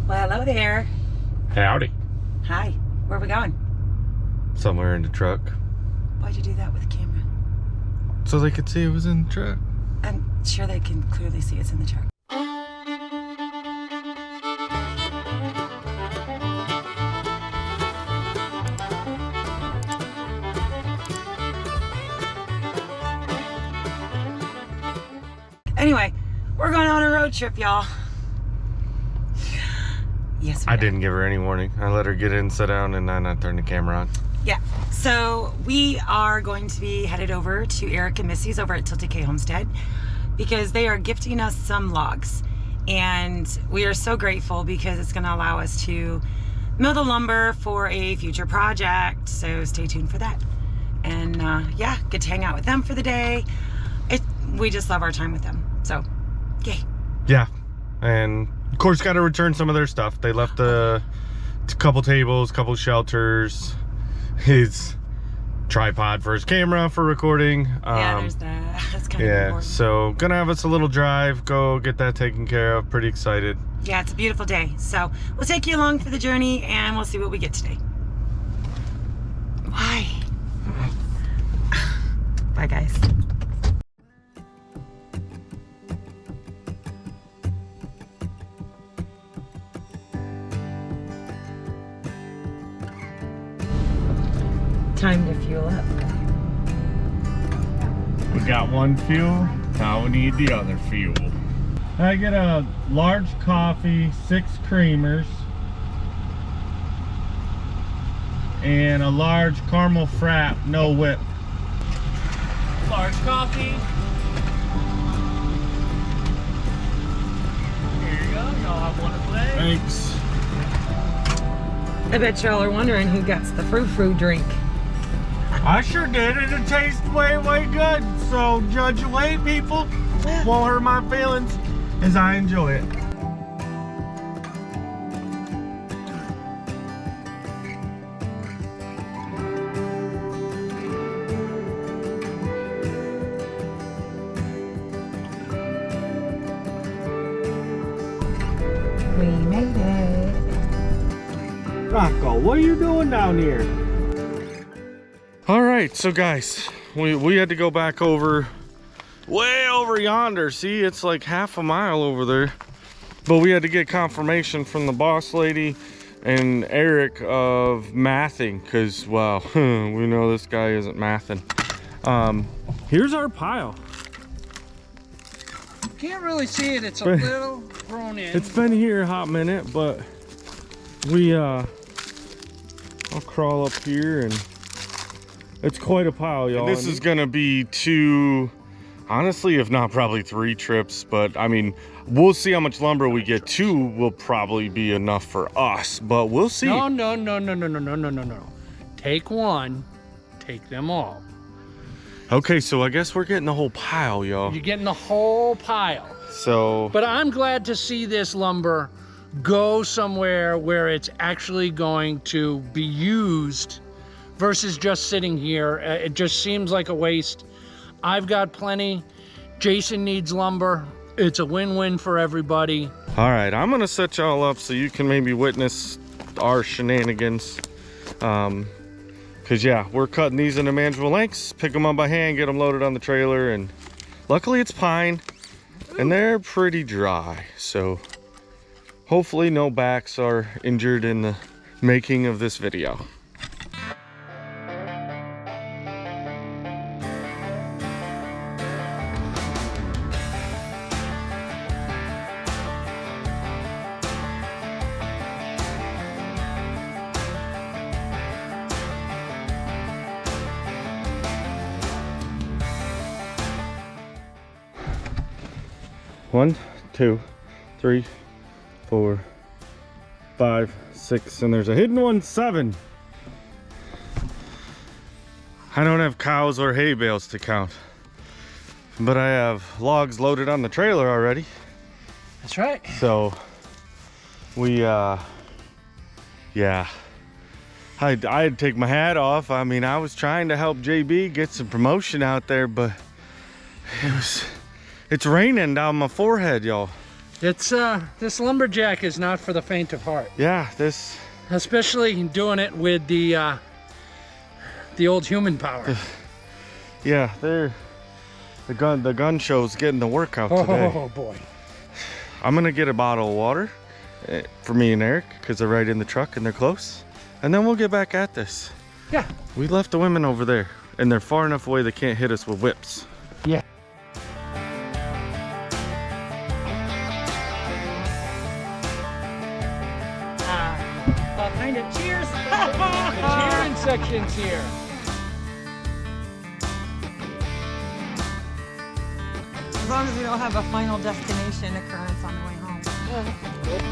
Well, hello there. Howdy. Hi. Where are we going? Somewhere in the truck. Why'd you do that with the camera? So they could see it was in the truck. I'm sure they can clearly see it's in the truck. Anyway, we're going on a road trip, y'all. Yes, I didn't give her any warning. I let her get in, sit down, and then I turned the camera on. Yeah, so we are going to be headed over to Eric and Missy's over at Tilted K Homestead because they are gifting us some logs. And we are so grateful because it's going to allow us to mill the lumber for a future project. So stay tuned for that. And yeah, get to hang out with them for the day. We just love our time with them. So, yay. Yeah, and of course got to return some of their stuff. They left a couple tables, couple shelters, his tripod for his camera for recording. Yeah, there's that. That's kind of important. So gonna have us a little drive, go get that taken care of. Pretty excited. Yeah, it's a beautiful day. So we'll take you along for the journey and we'll see what we get today. Bye. Bye, guys. Time to fuel up. We got one fuel, now we need the other fuel. I get a large coffee, 6 creamers, and a large caramel frap, no whip. Large coffee. Here you go, y'all have one to play. Thanks. I bet y'all are wondering who gets the frou-frou drink. I sure did, and it tastes way good. So judge away, people. Won't hurt my feelings as I enjoy it. We made it. Rocco, what are you doing down here? All right, so guys, we had to go back over, way over yonder. See, it's like half a mile over there. But we had to get confirmation from the boss lady and Eric of mathing, because, well, we know this guy isn't mathing. Here's our pile. You can't really see it, it's a little thrown in. It's been here a hot minute, but I'll crawl up here, and it's quite a pile, y'all. This is gonna be 2, honestly, if not probably 3 trips, but I mean, we'll see how much lumber we get. 2 will probably be enough for us, but we'll see. No. Take one, take them all. Okay, so I guess we're getting the whole pile, y'all. You're getting the whole pile. So, But I'm glad to see this lumber go somewhere where it's actually going to be used versus just sitting here. It just seems like a waste. I've got plenty. Jason needs lumber. It's a win-win for everybody. all right, I'm gonna set y'all up so you can maybe witness our shenanigans. Cause yeah, we're cutting these into manageable lengths, pick them up by hand, get them loaded on the trailer, and luckily it's pine and they're pretty dry. So hopefully no backs are injured in the making of this video. One, 2, 3, 4, 5, 6, and there's a hidden one, 7. I don't have cows or hay bales to count, but I have logs loaded on the trailer already. That's right. So we yeah, I'd take my hat off. I mean, I was trying to help JB get some promotion out there, but it's raining down my forehead, y'all. It's this lumberjack is not for the faint of heart. Yeah, this. Especially doing it with the old human power. Yeah, the gun show's getting the workout today. Oh boy. I'm gonna get a bottle of water for me and Eric because they're right in the truck and they're close, and then we'll get back at this. Yeah. We left the women over there, and they're far enough away they can't hit us with whips. Yeah. Kind of cheers. The cheering section's here. As long as we don't have a final destination occurrence on the way home.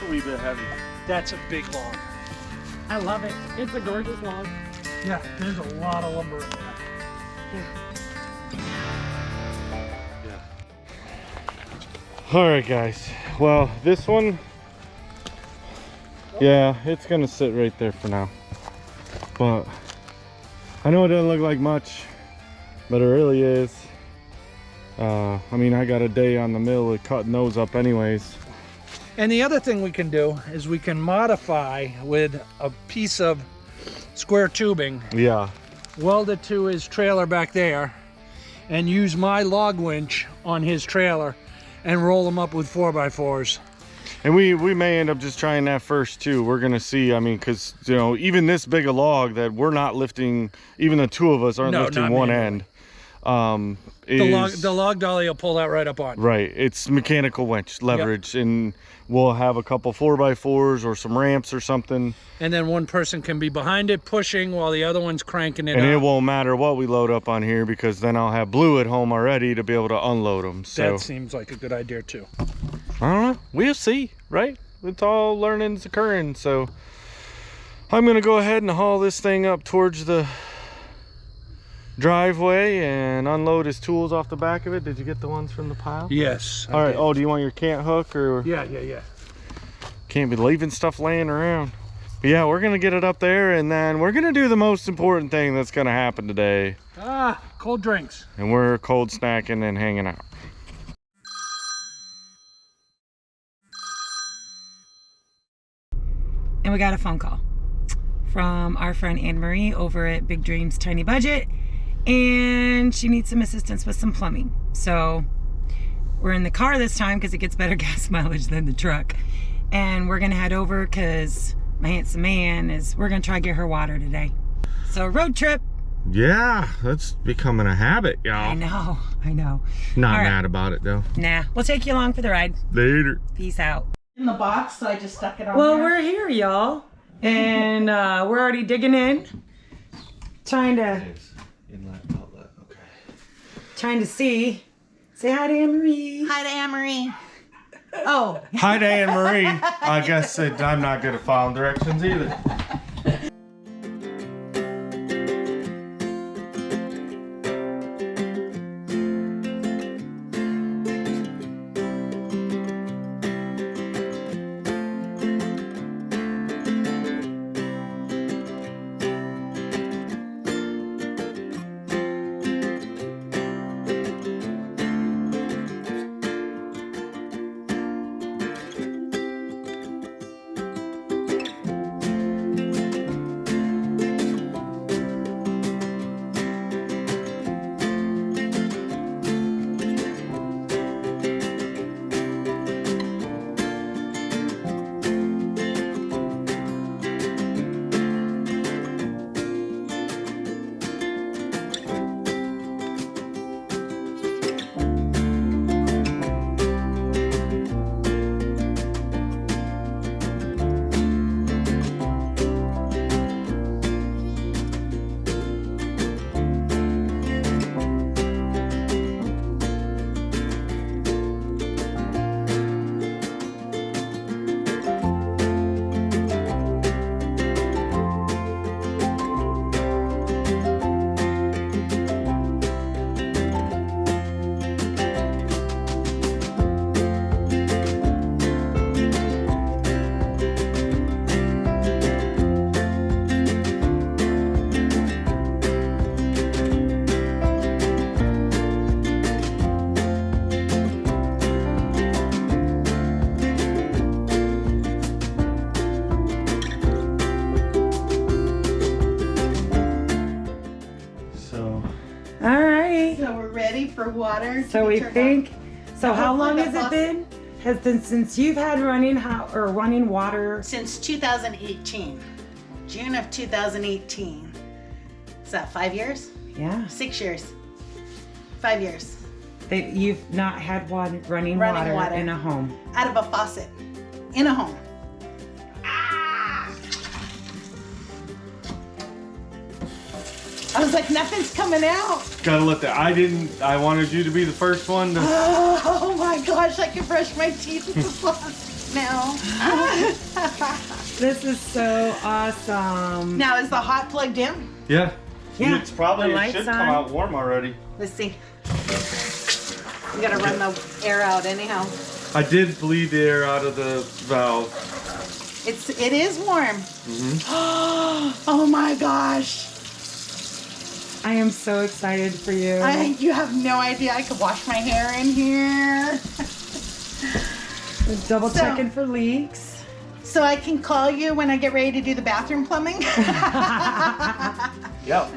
A wee bit heavy. That's a big log. I love it. It's a gorgeous log. Yeah, there's a lot of lumber in there. All right, guys. Well, this one, yeah, it's gonna sit right there for now. But I know it doesn't look like much, but it really is. I mean, I got a day on the mill of cutting those up anyways. And the other thing we can do is we can modify with a piece of square tubing, Yeah. weld it to his trailer back there, and use my log winch on his trailer and roll them up with 4x4s. And we may end up just trying that first too. We're gonna see. I mean, because you know, even this big a log that we're not lifting, even the two of us aren't No, lifting not one manually. end. The log dolly will pull that right up on. Right, it's mechanical winch leverage, and we'll have a couple 4x4s or some ramps or something, And then one person can be behind it pushing while the other one's cranking it and it up. won't matter what we load up on here because then I'll have Blue at home already to be able to unload them. So That seems like a good idea too. I don't know. We'll see, right? It's all learning's occurring. So I'm gonna go ahead and haul this thing up towards the driveway and unload his tools off the back of it. Did you get the ones from the pile? Yes. All right. Oh, do you want your cant hook or? Yeah. Can't be leaving stuff laying around. But yeah, we're gonna get it up there, and then we're gonna do the most important thing that's gonna happen today, Cold drinks. and we're cold snacking and hanging out. And we got a phone call from our friend Anne Marie over at Big Dreams Tiny Budget, and she needs some assistance with some plumbing. So we're in the car this time because it gets better gas mileage than the truck, and we're gonna head over because my handsome man we're gonna try to get her water today. So road trip. Yeah, that's becoming a habit, y'all. I know. Not All right. mad about it though. Nah, we'll take you along for the ride. Later. Peace out. In the box, so I just stuck it on Well, there. we're here, y'all, and we're already digging in, trying to Inlet, outlet, okay. trying to see. Say hi to Anne Marie. Hi to Anne-Marie. Oh, Hi to Anne Marie. I guess I'm not good at following directions either. All right. So we're ready for water. to So be we turned think. on. So how Hopefully long the has it faucet- been? Has been since you've had running running water? Since 2018, June of 2018. Is that 5 years? Yeah. 6 years. 5 years. You've not had running water in a home. Out of a faucet. In a home. I was like, nothing's coming out. Gotta let that. I wanted you to be the first one to. Oh my gosh, I can brush my teeth with the faucet now. This is so awesome. Now, is the hot plugged in? Yeah. Yeah, It's probably, the it light's should on. come out warm already. Let's see. We gotta run the air out anyhow. I did bleed the air out of the valve. It is warm. Oh my gosh. I am so excited for you. You have no idea. I could wash my hair in here. We're double checking for leaks. So I can call you when I get ready to do the bathroom plumbing. Yep.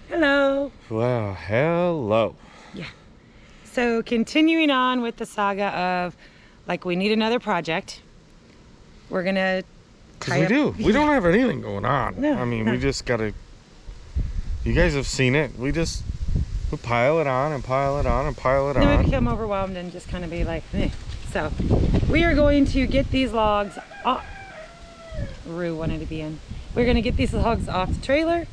Hello. Well, hello. So continuing on with the saga of, like, we need another project. We're gonna Because we do. We don't have anything going on. No, I mean, no. we just gotta. You guys have seen it. We pile it on and pile it on and pile it Then we on. become overwhelmed and just kind of be like, eh. So we are going to get these logs off. Rue wanted to be in. We're gonna get these logs off the trailer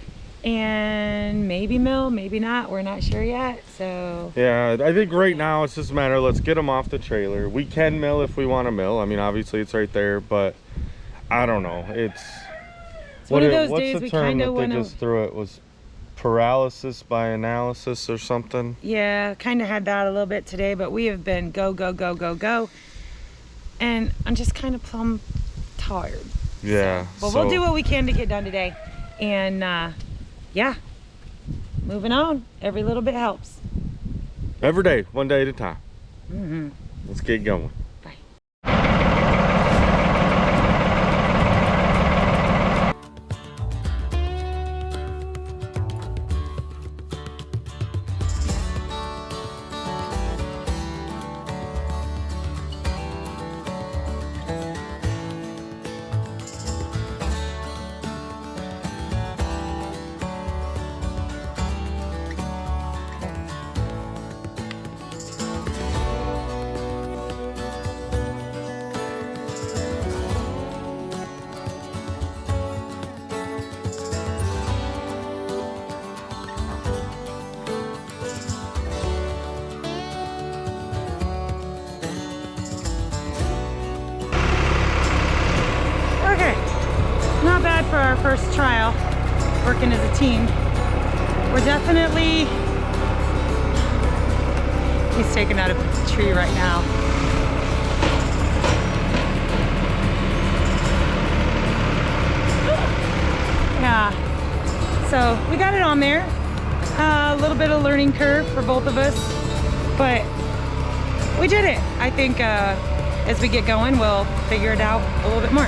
and maybe mill, maybe not. We're not sure yet. So Yeah, I think right now it's just a matter. Let's get them off the trailer. We can mill if we want to mill. I mean, obviously it's right there, but I don't know. It's one of those what's days the we term kinda that they wanna- just threw? It was paralysis by analysis or something. yeah, kind of had that a little bit today, but we have been go, go, go, go, go. And I'm just kind of plumb tired. Yeah. But we'll do what we can to get done today. And yeah, moving on. Every little bit helps. Every day, one day at a time. Mm-hmm. Let's get going. Okay, not bad for our first trial, working as a team. We're definitely, he's taking out a tree right now. Yeah, so we got it on there. A little bit of learning curve for both of us, but we did it. I think as we get going, we'll figure it out a little bit more.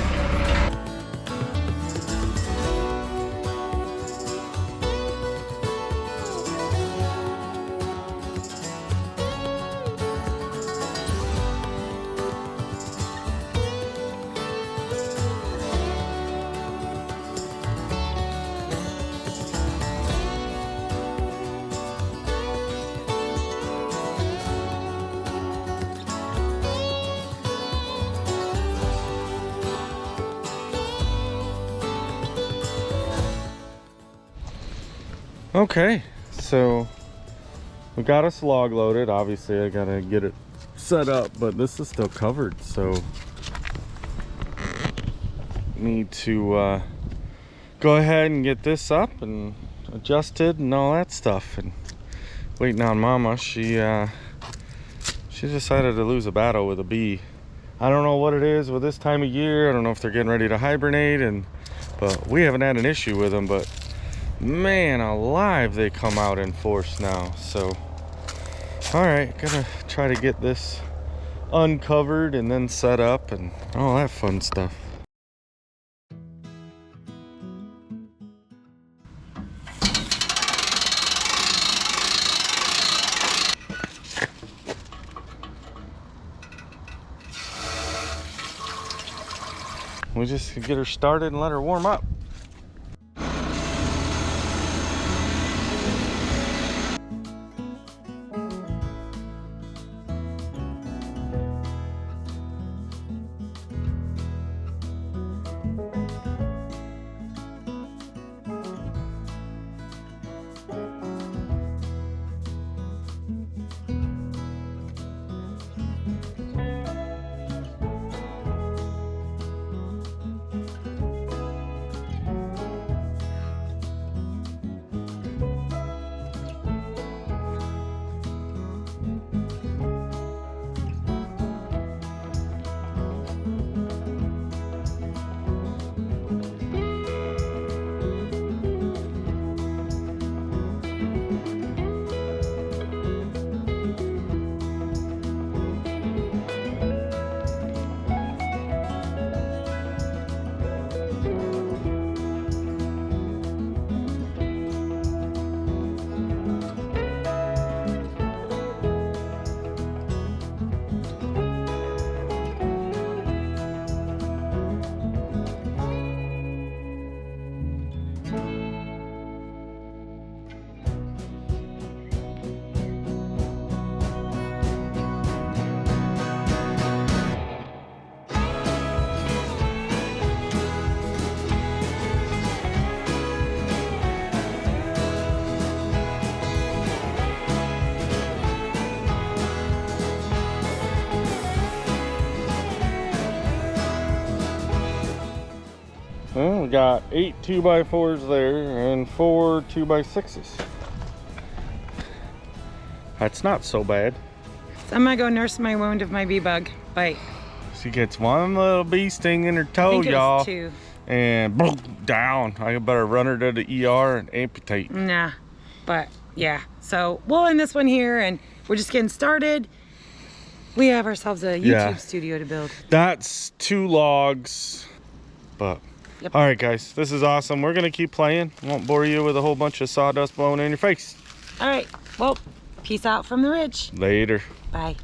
Okay, so we got us log loaded. Obviously, I gotta get it set up, but this is still covered, so need to go ahead and get this up and adjusted and all that stuff. And waiting on Mama. She decided to lose a battle with a bee. I don't know what it is with this time of year. I don't know if they're getting ready to hibernate, but we haven't had an issue with them. But man alive, they come out in force now. So all right, gonna try to get this uncovered and then set up and all that fun stuff. we just get her started and let her warm up. Well, we got 8 2x4s there and 4 2x6s. That's not so bad. So I'm gonna go nurse my wound of my bee bug bite. She gets one little bee sting in her I toe, think it was y'all, 2. and boom, down. I better run her to the ER and amputate. Nah, but yeah. So we'll end this one here, and we're just getting started. We have ourselves a YouTube studio to build. That's 2 logs, but Yep. all right, guys, this is awesome. We're gonna keep playing. Won't bore you with a whole bunch of sawdust blowing in your face. All right. Well, peace out from the ridge. Later. Bye.